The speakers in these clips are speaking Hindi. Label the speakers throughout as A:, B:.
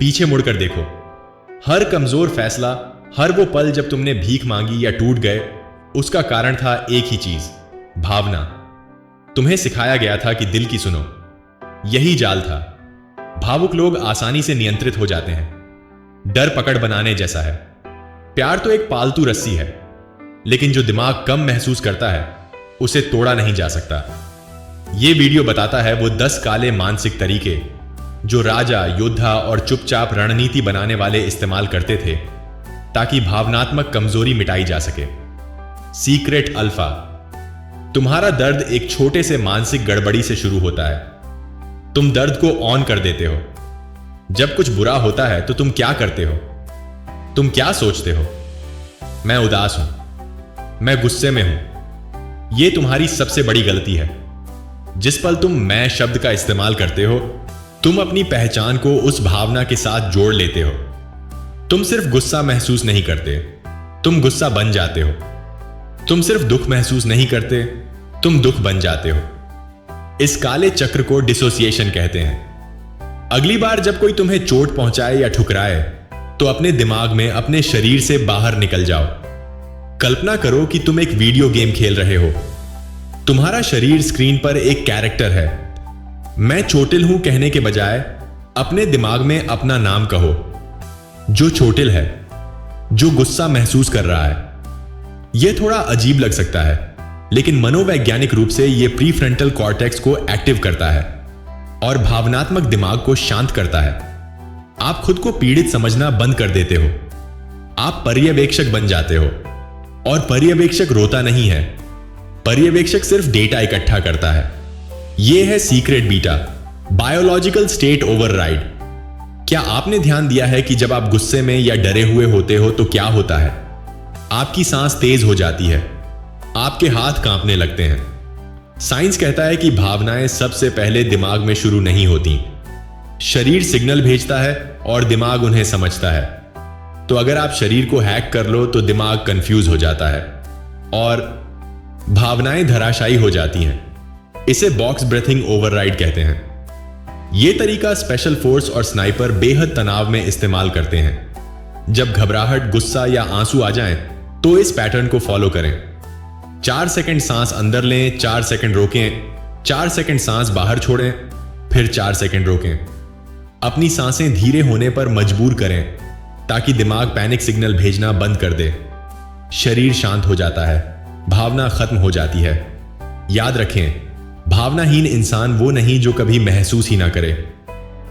A: पीछे मुड़कर देखो। हर कमजोर फैसला, हर वो पल जब तुमने भीख मांगी या टूट गए, उसका कारण था एक ही चीज, भावना। तुम्हें सिखाया गया था कि दिल की सुनो। यही जाल था। भावुक लोग आसानी से नियंत्रित हो जाते हैं। डर पकड़ बनाने जैसा है। प्यार तो एक पालतू रस्सी है, लेकिन जो दिमाग कम महसूस करता है उसे तोड़ा नहीं जा सकता। यह वीडियो बताता है वो 10 काले मानसिक तरीके जो राजा, योद्धा और चुपचाप रणनीति बनाने वाले इस्तेमाल करते थे ताकि भावनात्मक कमजोरी मिटाई जा सके। Secret alpha. तुम्हारा दर्द एक छोटे से मानसिक गड़बड़ी से शुरू होता है। तुम दर्द को ऑन कर देते हो। जब कुछ बुरा होता है तो तुम क्या करते हो? तुम क्या सोचते हो? मैं उदास हूं, मैं गुस्से में हूं। यह तुम्हारी सबसे बड़ी गलती है। जिस पल तुम मैं शब्द का इस्तेमाल करते हो, तुम अपनी पहचान को उस भावना के साथ जोड़ लेते हो। तुम सिर्फ गुस्सा महसूस नहीं करते, तुम गुस्सा बन जाते हो। तुम सिर्फ दुख महसूस नहीं करते, तुम दुख बन जाते हो। इस काले चक्र को डिसोसिएशन कहते हैं। अगली बार जब कोई तुम्हें चोट पहुंचाए या ठुकराए, तो अपने दिमाग में अपने शरीर से बाहर निकल जाओ। कल्पना करो कि तुम एक वीडियो गेम खेल रहे हो। तुम्हारा शरीर स्क्रीन पर एक कैरेक्टर है। मैं चोटिल हूं कहने के बजाय अपने दिमाग में अपना नाम कहो, जो चोटिल है, जो गुस्सा महसूस कर रहा है। यह थोड़ा अजीब लग सकता है, लेकिन मनोवैज्ञानिक रूप से यह प्रीफ्रंटल कॉर्टेक्स को एक्टिव करता है और भावनात्मक दिमाग को शांत करता है। आप खुद को पीड़ित समझना बंद कर देते हो। आप पर्यवेक्षक बन जाते हो। और पर्यवेक्षक रोता नहीं है, पर्यवेक्षक सिर्फ डेटा इकट्ठा करता है। यह है secret beta, biological state override. क्या आपने ध्यान दिया है कि जब आप गुस्से में या डरे हुए होते हो तो क्या होता है? आपकी सांस तेज हो जाती है, आपके हाथ कांपने लगते हैं। साइंस कहता है कि भावनाएं सबसे पहले दिमाग में शुरू नहीं होती। शरीर सिग्नल भेजता है और दिमाग उन्हें समझता है। तो अगर आप शरीर को हैक कर लो तो दिमाग कंफ्यूज हो जाता है और भावनाएं धराशायी हो जाती हैं। इसे बॉक्स ब्रेथिंग ओवरराइड कहते हैं। यह तरीका स्पेशल फोर्स और स्नाइपर बेहद तनाव में इस्तेमाल करते हैं। जब घबराहट, गुस्सा या आंसू आ जाएं, तो इस पैटर्न को फॉलो करें। 4 सेकंड सांस अंदर लें, 4 सेकंड रोकें, 4 सेकंड सांस बाहर छोड़ें, फिर 4 सेकंड रोकें। अपनी सांसें धीरे होने पर मजबूर करें ताकि दिमाग पैनिक सिग्नल भेजना बंद कर दे। शरीर शांत हो जाता है, भावना खत्म हो जाती है। याद रखें, भावनाहीन इंसान वो नहीं जो कभी महसूस ही ना करे।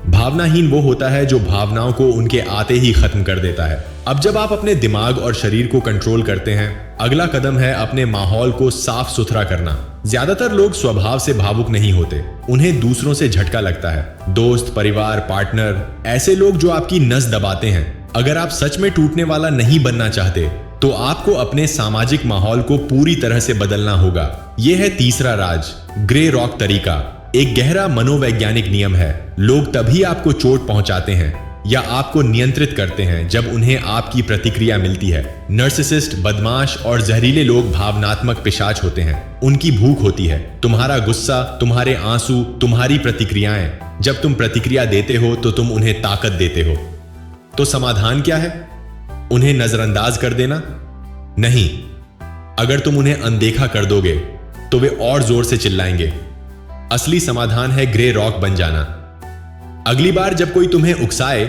A: भावनाहीन वो होता है जो भावनाओं को उनके आते ही खत्म कर देता है। अब जब आप अपने दिमाग और शरीर को कंट्रोल करते हैं, अगला कदम है अपने माहौल को साफ सुथरा करना। ज्यादातर लोग स्वभाव से भावुक नहीं होते, उन्हें दूसरों से झटका लगता है। दोस्त, परिवार, पार्टनर, ऐसे लोग जो आपकी नस दबाते हैं। अगर आप सच में टूटने वाला नहीं बनना चाहते, तो आपको अपने सामाजिक माहौल को पूरी तरह से बदलना होगा। यह है तीसरा राज, ग्रे रॉक तरीका। एक गहरा मनोवैज्ञानिक नियम है। लोग तभी आपको चोट पहुंचाते हैं या आपको नियंत्रित करते हैं जब उन्हें आपकी प्रतिक्रिया मिलती है। नर्सिसिस्ट, बदमाश और जहरीले लोग भावनात्मक पिशाच होते हैं। उनकी भूख होती है तुम्हारा गुस्सा, तुम्हारे आंसू, तुम्हारी प्रतिक्रियाएं। जब तुम प्रतिक्रिया देते हो तो तुम उन्हें ताकत देते हो। तो समाधान क्या है? उन्हें नजरअंदाज कर देना? नहीं। अगर तुम उन्हें अनदेखा कर दोगे तो वे और जोर से चिल्लाएंगे। असली समाधान है ग्रे रॉक बन जाना। अगली बार जब कोई तुम्हें उकसाए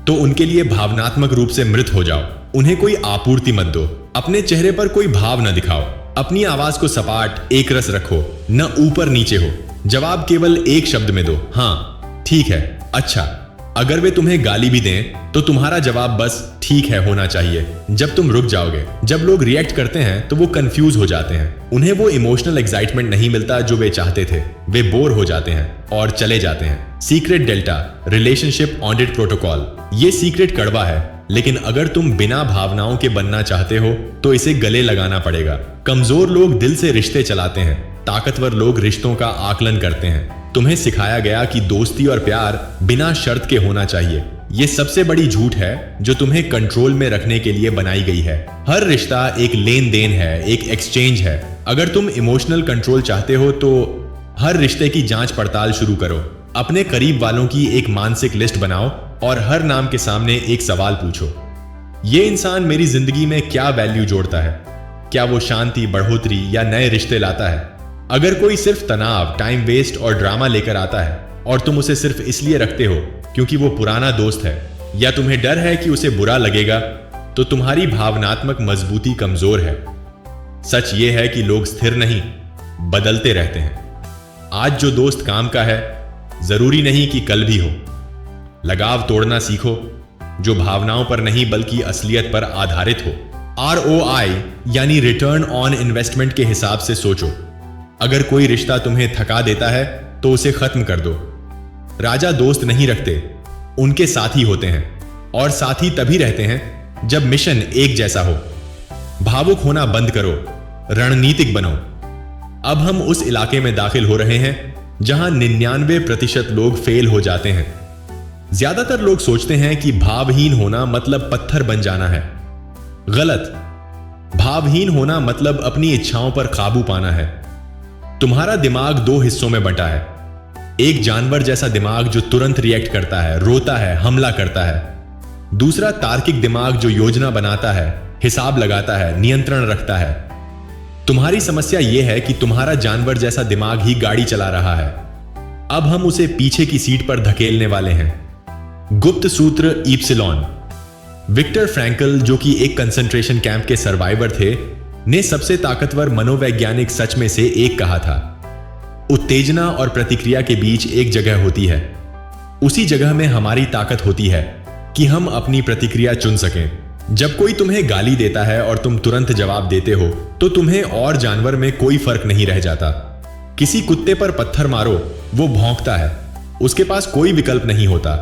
A: तो उनके लिए भावनात्मक रूप से मृत हो जाओ। उन्हें कोई आपूर्ति मत दो। अपने चेहरे पर कोई भाव न दिखाओ। अपनी आवाज को सपाट, एक रस रखो, न ऊपर नीचे हो। जवाब केवल एक शब्द में दो, हाँ, ठीक है, अच्छा। अगर वे तुम्हें गाली भी दें तो तुम्हारा जवाब बस ठीक है होना चाहिए। जब तुम रुक जाओगे, जब लोग रिएक्ट करते हैं तो वो कंफ्यूज हो जाते हैं। उन्हें वो इमोशनल एक्साइटमेंट नहीं मिलता जो वे चाहते थे। वे बोर हो जाते हैं और चले जाते हैं। Secret delta, relationship audit protocol. ये सीक्रेट कड़वा है, लेकिन अगर तुम बिना भावनाओं के बनना चाहते हो तो इसे गले लगाना पड़ेगा। कमजोर लोग दिल से रिश्ते चलाते हैं, ताकतवर लोग रिश्तों का आकलन करते हैं। तुम्हें सिखाया गया कि दोस्ती और प्यार बिना शर्त के होना चाहिए। यह सबसे बड़ी झूठ है जो तुम्हें कंट्रोल में रखने के लिए बनाई गई है। हर रिश्ता एक लेन देन है, एक एक्सचेंज है। अगर तुम इमोशनल कंट्रोल चाहते हो तो हर रिश्ते की जांच पड़ताल शुरू करो। अपने करीब वालों की एक मानसिक लिस्ट बनाओ और हर नाम के सामने एक सवाल पूछो, ये इंसान मेरी जिंदगी में क्या वैल्यू जोड़ता है? क्या वो शांति, बढ़ोतरी या नए रिश्ते लाता है? अगर कोई सिर्फ तनाव, टाइम वेस्ट और ड्रामा लेकर आता है और तुम उसे सिर्फ इसलिए रखते हो क्योंकि वो पुराना दोस्त है या तुम्हें डर है कि उसे बुरा लगेगा, तो तुम्हारी भावनात्मक मजबूती कमजोर है। सच ये है कि लोग स्थिर नहीं, बदलते रहते हैं। आज जो दोस्त काम का है, जरूरी नहीं कि कल भी हो। लगाव तोड़ना सीखो, जो भावनाओं पर नहीं बल्कि असलियत पर आधारित हो। ROI यानी रिटर्न ऑन इन्वेस्टमेंट के हिसाब से सोचो। अगर कोई रिश्ता तुम्हें थका देता है तो उसे खत्म कर दो। राजा दोस्त नहीं रखते, उनके साथी होते हैं, और साथी तभी रहते हैं जब मिशन एक जैसा हो। भावुक होना बंद करो, रणनीतिक बनो। अब हम उस इलाके में दाखिल हो रहे हैं जहां 99% लोग फेल हो जाते हैं। ज्यादातर लोग सोचते हैं कि भावहीन होना मतलब पत्थर बन जाना है। गलत। भावहीन होना मतलब अपनी इच्छाओं पर काबू पाना है। तुम्हारा दिमाग 2 हिस्सों में बंटा है। एक जानवर जैसा दिमाग जो तुरंत रिएक्ट करता है, रोता है, हमला करता है। दूसरा तार्किक दिमाग जो योजना बनाता है, हिसाब लगाता है, नियंत्रण रखता है। तुम्हारी समस्या यह है कि तुम्हारा जानवर जैसा दिमाग ही गाड़ी चला रहा है। अब हम उसे पीछे की सीट पर धकेलने वाले हैं। गुप्त सूत्र इप्सिलॉन। विक्टर फ्रैंकल, जो कि एक कंसंट्रेशन कैंप के सर्वाइवर थे, ने सबसे ताकतवर मनोवैज्ञानिक सच में से एक कहा था, उत्तेजना और प्रतिक्रिया के बीच एक जगह होती है। उसी जगह में हमारी ताकत होती है कि हम अपनी प्रतिक्रिया चुन सकें। जब कोई तुम्हें गाली देता है और तुम तुरंत जवाब देते हो तो तुम्हें और जानवर में कोई फर्क नहीं रह जाता। किसी कुत्ते पर पत्थर मारो, वो भौंकता है, उसके पास कोई विकल्प नहीं होता।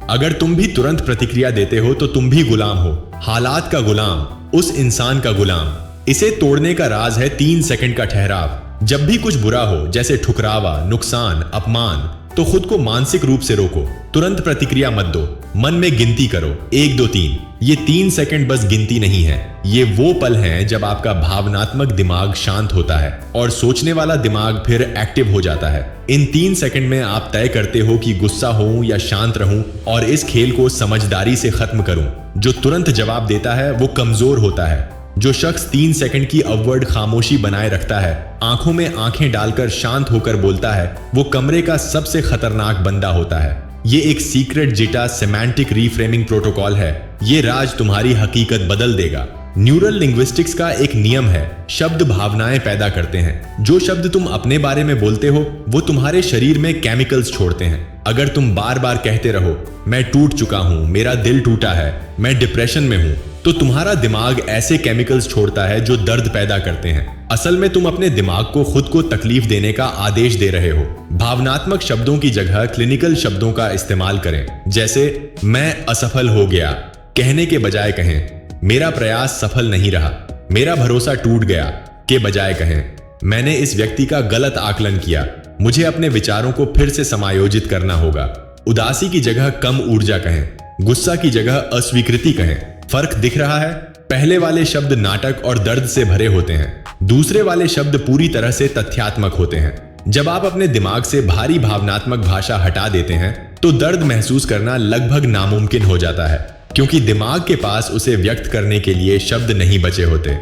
A: अगर तुम भी तुरंत प्रतिक्रिया देते हो तो तुम भी गुलाम हो, हालात का गुलाम, उस इंसान का गुलाम। इसे तोड़ने का राज है 3 सेकंड का ठहराव। जब भी कुछ बुरा हो, जैसे ठुकरावा, नुकसान, अपमान, तो खुद को मानसिक रूप से रोको। तुरंत प्रतिक्रिया मत दो, मन में गिनती करो, 1 2 3। ये 3 सेकंड बस गिनती नहीं है, ये वो पल हैं जब आपका भावनात्मक दिमाग शांत होता है और सोचने वाला दिमाग फिर एक्टिव हो जाता है। इन 3 सेकंड में आप तय करते हो कि गुस्सा हूं या शांत रहूं और इस खेल को समझदारी से खत्म करूं। जो तुरंत जवाब देता है वो कमजोर होता है। जो शख्स 3 सेकंड की अववर्ड खामोशी बनाए रखता है, आंखों में आंखें डालकर शांत होकर बोलता है, वो कमरे का सबसे खतरनाक बंदा होता है। ये एक secret zeta semantic reframing protocol है। ये राज तुम्हारी हकीकत बदल देगा। न्यूरल लिंग्विस्टिक्स का एक नियम है, शब्द भावनाएं पैदा करते हैं। जो शब्द तुम अपने बारे में बोलते हो वो तुम्हारे शरीर में केमिकल्स छोड़ते हैं। अगर तुम बार बार कहते रहो, मैं टूट चुका हूं, मेरा दिल टूटा है, मैं डिप्रेशन में हूं, तो तुम्हारा दिमाग ऐसे केमिकल्स छोड़ता है जो दर्द पैदा करते हैं। असल में तुम अपने दिमाग को खुद को तकलीफ देने का आदेश दे रहे हो। भावनात्मक शब्दों की जगह क्लिनिकल शब्दों का इस्तेमाल करें, जैसे मैं असफल हो गया कहने के बजाय कहें, मेरा प्रयास सफल नहीं रहा, मेरा भरोसा टूट गया के बजाय कहें, मैंने इस व्यक्ति का गलत आकलन किया, मुझे अपने विचारों को फिर से समायोजित करना होगा। उदासी की जगह कम ऊर्जा कहें, गुस्सा की जगह अस्वीकृति कहें। फर्क दिख रहा है? पहले वाले शब्द नाटक और दर्द से भरे होते हैं, दूसरे वाले शब्द पूरी तरह से तथ्यात्मक होते हैं। जब आप अपने दिमाग से भारी भावनात्मक भाषा हटा देते हैं तो दर्द महसूस करना लगभग नामुमकिन हो जाता है, क्योंकि दिमाग के पास उसे व्यक्त करने के लिए शब्द नहीं बचे होते।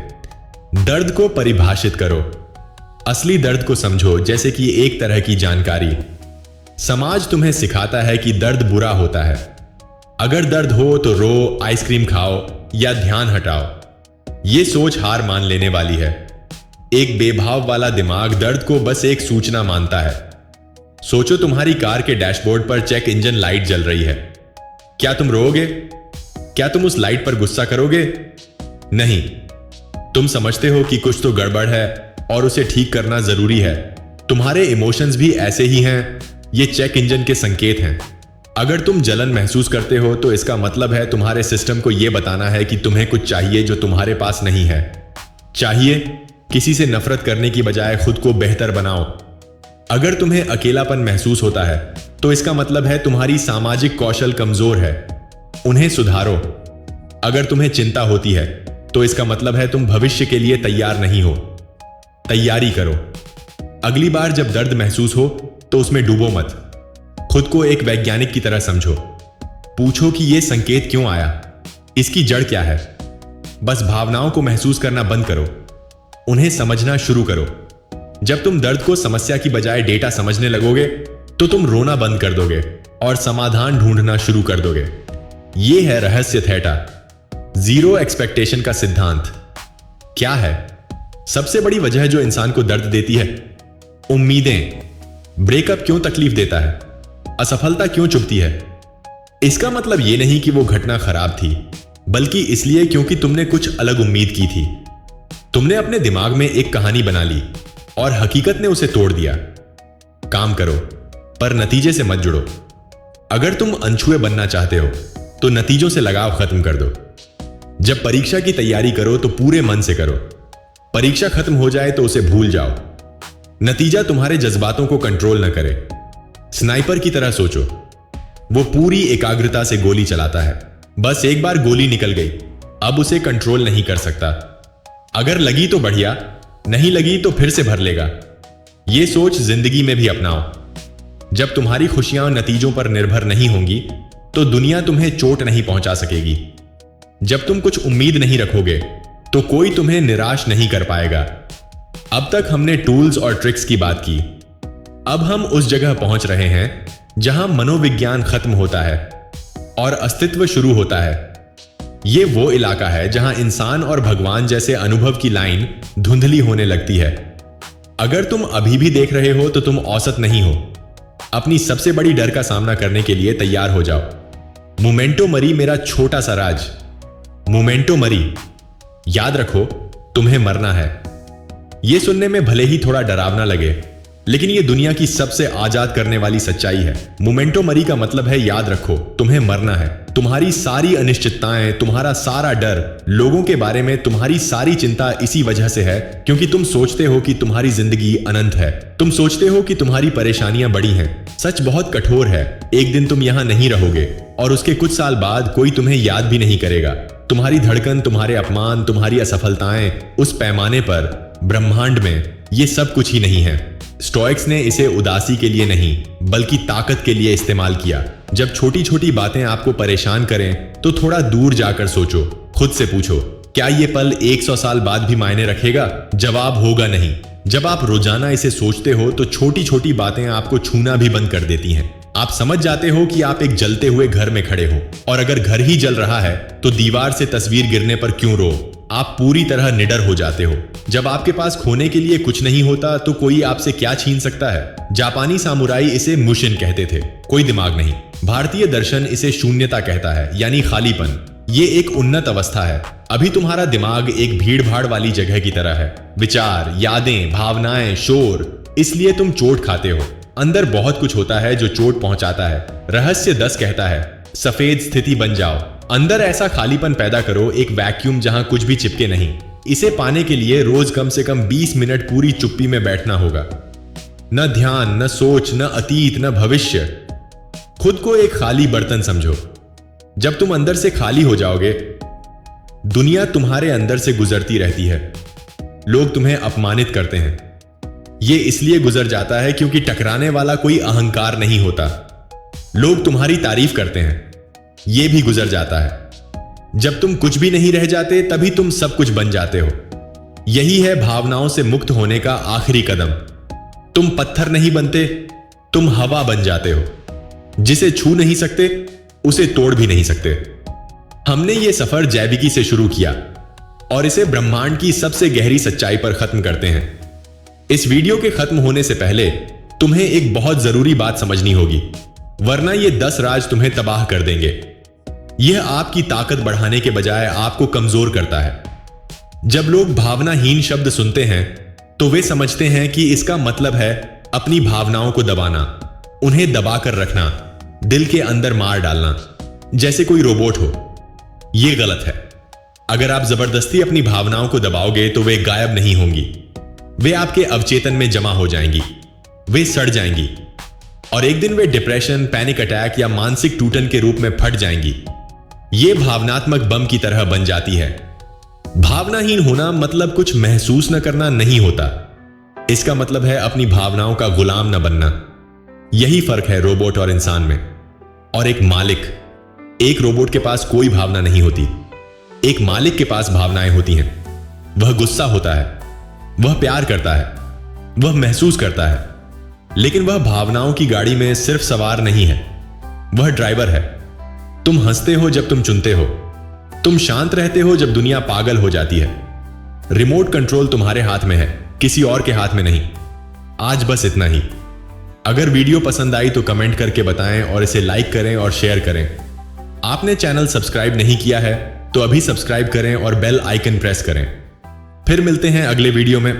A: दर्द को परिभाषित करो, असली दर्द को समझो, जैसे कि एक तरह की जानकारी। समाज तुम्हें सिखाता है कि दर्द बुरा होता है। अगर दर्द हो तो रो, आइसक्रीम खाओ या ध्यान हटाओ। यह सोच हार मान लेने वाली है। एक बेभाव वाला दिमाग दर्द को बस एक सूचना मानता है। सोचो तुम्हारी कार के डैशबोर्ड पर चेक इंजन लाइट जल रही है। क्या तुम रोओगे? क्या तुम उस लाइट पर गुस्सा करोगे? नहीं। तुम समझते हो कि कुछ तो गड़बड़ है और उसे ठीक करना जरूरी है। तुम्हारे इमोशंस भी ऐसे ही हैं, ये चेक इंजन के संकेत हैं। अगर तुम जलन महसूस करते हो तो इसका मतलब है तुम्हारे सिस्टम को यह बताना है कि तुम्हें कुछ चाहिए जो तुम्हारे पास नहीं है। चाहिए? किसी से नफरत करने की बजाय खुद को बेहतर बनाओ। अगर तुम्हें अकेलापन महसूस होता है तो इसका मतलब है तुम्हारी सामाजिक कौशल कमजोर है, उन्हें सुधारो। अगर तुम्हें चिंता होती है तो इसका मतलब है तुम भविष्य के लिए तैयार नहीं हो। तैयारी करो। अगली बार जब दर्द महसूस हो तो उसमें डूबो मत। खुद को एक वैज्ञानिक की तरह समझो। पूछो कि यह संकेत क्यों आया, इसकी जड़ क्या है। बस भावनाओं को महसूस करना बंद करो, उन्हें समझना शुरू करो। जब तुम दर्द को समस्या की बजाय डेटा समझने लगोगे तो तुम रोना बंद कर दोगे और समाधान ढूंढना शुरू कर दोगे। यह है रहस्य थेटा, जीरो एक्सपेक्टेशन का सिद्धांत। क्या है सबसे बड़ी वजह जो इंसान को दर्द देती है? उम्मीदें। ब्रेकअप क्यों तकलीफ देता है? असफलता क्यों चुभती है? इसका मतलब यह नहीं कि वो घटना खराब थी, बल्कि इसलिए क्योंकि तुमने कुछ अलग उम्मीद की थी। तुमने अपने दिमाग में एक कहानी बना ली और हकीकत ने उसे तोड़ दिया। काम करो पर नतीजे से मत जुड़ो। अगर तुम अनछुए बनना चाहते हो तो नतीजों से लगाव खत्म कर दो। जब परीक्षा की तैयारी करो तो पूरे मन से करो। परीक्षा खत्म हो जाए तो उसे भूल जाओ। नतीजा तुम्हारे जज्बातों को कंट्रोल न करे। स्नाइपर की तरह सोचो, वो पूरी एकाग्रता से गोली चलाता है। बस एक बार गोली निकल गई, अब उसे कंट्रोल नहीं कर सकता। अगर लगी तो बढ़िया, नहीं लगी तो फिर से भर लेगा। यह सोच जिंदगी में भी अपनाओ। जब तुम्हारी खुशियां नतीजों पर निर्भर नहीं होंगी तो दुनिया तुम्हें चोट नहीं पहुंचा सकेगी। जब तुम कुछ उम्मीद नहीं रखोगे तो कोई तुम्हें निराश नहीं कर पाएगा। अब तक हमने टूल्स और ट्रिक्स की बात की। अब हम उस जगह पहुंच रहे हैं जहां मनोविज्ञान खत्म होता है और अस्तित्व शुरू होता है। यह वो इलाका है जहां इंसान और भगवान जैसे अनुभव की लाइन धुंधली होने लगती है। अगर तुम अभी भी देख रहे हो तो तुम औसत नहीं हो। अपनी सबसे बड़ी डर का सामना करने के लिए तैयार हो जाओ। मोमेंटो मरी मेरा छोटा सा राज। मोमेंटो मरी, याद रखो तुम्हें मरना है। यह सुनने में भले ही थोड़ा डरावना लगे, लेकिन यह दुनिया की सबसे आजाद करने वाली सच्चाई है। मोमेंटो मरी का मतलब है याद रखो तुम्हें मरना है। तुम्हारी सारी अनिश्चितताएं, तुम्हारा सारा डर, लोगों के बारे में तुम्हारी सारी चिंता इसी वजह से है क्योंकि तुम सोचते हो कि तुम्हारी जिंदगी अनंत है। तुम सोचते हो कि तुम्हारी परेशानियां बड़ी हैं। सच बहुत कठोर है। एक दिन तुम यहां नहीं रहोगे और उसके कुछ साल बाद कोई तुम्हें याद भी नहीं करेगा। तुम्हारी धड़कन, तुम्हारे अपमान, तुम्हारी असफलताएं, उस पैमाने पर ब्रह्मांड में ये सब कुछ ही नहीं है। स्टोइक्स ने इसे उदासी के लिए नहीं बल्कि ताकत के लिए इस्तेमाल किया। जब छोटी छोटी बातें आपको परेशान करें तो थोड़ा दूर जाकर सोचो। खुद से पूछो, क्या ये पल 100 साल बाद भी मायने रखेगा? जवाब होगा नहीं। जब आप रोजाना इसे सोचते हो तो छोटी छोटी बातें आपको छूना भी बंद कर देती हैं। आप समझ जाते हो कि आप एक जलते हुए घर में खड़े हो और अगर घर ही जल रहा है तो दीवार से तस्वीर गिरने पर क्यों रो। आप पूरी तरह निडर हो जाते हो। जब आपके पास खोने के लिए कुछ नहीं होता तो कोई आपसे क्या छीन सकता है? जापानी सामुराई इसे मुशिन कहते थे, कोई दिमाग नहीं। भारतीय दर्शन इसे शून्यता कहता है, यानी खालीपन। ये एक उन्नत अवस्था है। अभी तुम्हारा दिमाग एक भीड़ भाड़ वाली जगह की तरह है। विचार, यादें, भावनाएं, शोर, इसलिए तुम चोट खाते हो। अंदर बहुत कुछ होता है जो चोट पहुंचाता है। रहस्य 10 कहता है, सफेद स्थिति बन जाओ। अंदर ऐसा खालीपन पैदा करो, एक वैक्यूम जहां कुछ भी चिपके नहीं। इसे पाने के लिए रोज कम से कम 20 मिनट पूरी चुप्पी में बैठना होगा। न ध्यान, न सोच, न अतीत, न भविष्य। खुद को एक खाली बर्तन समझो। जब तुम अंदर से खाली हो जाओगे, दुनिया तुम्हारे अंदर से गुजरती रहती है। लोग तुम्हें अपमानित करते हैं। यह इसलिए गुजर जाता है क्योंकि टकराने वाला कोई अहंकार नहीं होता। लोग तुम्हारी तारीफ करते हैं। यह भी गुजर जाता है। जब तुम कुछ भी नहीं रह जाते तभी तुम सब कुछ बन जाते हो। यही है भावनाओं से मुक्त होने का आखिरी कदम। तुम पत्थर नहीं बनते, तुम हवा बन जाते हो। जिसे छू नहीं सकते उसे तोड़ भी नहीं सकते। हमने यह सफर जैविकी से शुरू किया और इसे ब्रह्मांड की सबसे गहरी सच्चाई पर खत्म करते हैं। इस वीडियो के खत्म होने से पहले तुम्हें एक बहुत जरूरी बात समझनी होगी, वरना ये 10 राज तुम्हें तबाह कर देंगे। यह आपकी ताकत बढ़ाने के बजाय आपको कमजोर करता है। जब लोग भावनाहीन शब्द सुनते हैं तो वे समझते हैं कि इसका मतलब है अपनी भावनाओं को दबाना, उन्हें दबाकर रखना, दिल के अंदर मार डालना, जैसे कोई रोबोट हो। यह गलत है। अगर आप जबरदस्ती अपनी भावनाओं को दबाओगे तो वे गायब नहीं होंगी। वे आपके अवचेतन में जमा हो जाएंगी, वे सड़ जाएंगी और एक दिन वे डिप्रेशन, पैनिक अटैक या मानसिक टूटन के रूप में फट जाएंगी। ये भावनात्मक बम की तरह बन जाती है। भावनाहीन होना मतलब कुछ महसूस न करना नहीं होता। इसका मतलब है अपनी भावनाओं का गुलाम न बनना। यही फर्क है रोबोट और इंसान में। और एक मालिक, एक रोबोट के पास कोई भावना नहीं होती। एक मालिक के पास भावनाएं होती हैं। वह गुस्सा होता है, वह प्यार करता है, वह महसूस करता है, लेकिन वह भावनाओं की गाड़ी में सिर्फ सवार नहीं है, वह ड्राइवर है। तुम हंसते हो जब तुम चुनते हो, तुम शांत रहते हो जब दुनिया पागल हो जाती है। रिमोट कंट्रोल तुम्हारे हाथ में है, किसी और के हाथ में नहीं। आज बस इतना ही। अगर वीडियो पसंद आई तो कमेंट करके बताएं और इसे लाइक करें और शेयर करें। आपने चैनल सब्सक्राइब नहीं किया है तो अभी सब्सक्राइब करें और बेल आइकन प्रेस करें। फिर मिलते हैं अगले वीडियो में।